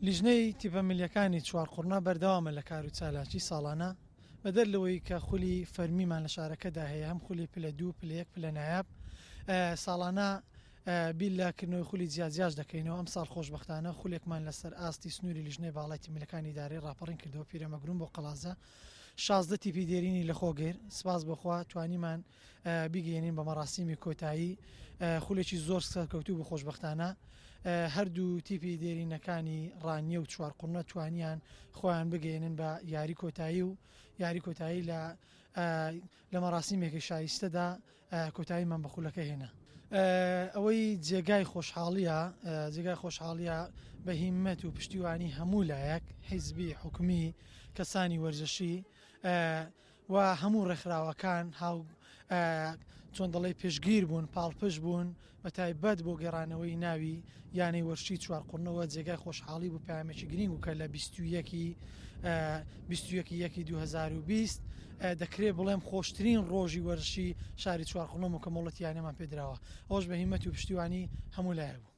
لیژنەی تیپە ملیەکانی چوارقڕنا بەردەوامە لە کار و چالاکی ساڵانە بەدەر لەوەی کە خولی فەرمیمان لە شارەکەدا هەیە هەم خولی پلە دوو پلەیەک پلە نایاب ساڵانە بیل لاکردنەوەی خولی جیاجیاش دەکەینەوە. ئەم ساڵ خۆشببختانە خولێکمان لەسەر ئاستی سنووری لیژنەی باڵای ملەکانی دارێ ڕاپەڕین کردەوە پیرەمەگرون بۆ قەڵازە 16 تیپی دێرینی لە خۆگەر سپاس بخوا توانیمان بیگەێنین بە مەراسیمی کۆتایی خولێکی زۆر سەرکەوتوو بە خۆشببختانە هەردوو تیپی دێرینەکانی ڕانیە و چوارقڕنە توانیان خۆیان بگەێنن بە یاری کۆتایی و یاری کۆتایی لە مەراسیمێکی شایستەدا کۆتاییمان بە خولەکە هێنا. ئەوەی جێگای خۆشحاڵیە بە هیممەت و پشتیوانی هەموو لایەک حیزبی حکومی کەسانی وەرزشی و هەموو ڕێکخراوەکان چۆن دەڵێ پێشگیر بوون پاڵپش بوون بە تایبەت بۆ گەڕانەوەی ناوی یانەی وەرشی چوارقڕنەوە جێگای خۆشحاڵی بوو پامێکی گرنگ و کە لە 21 2020 دەکرێت بڵێم خۆشترین ڕۆژی وەرشی شاری چوارقڕنە و کەمەڵەتیانەمان پێدراوە ئەوش بە هیممەت و پشتیوانی هەموو لایە بوو.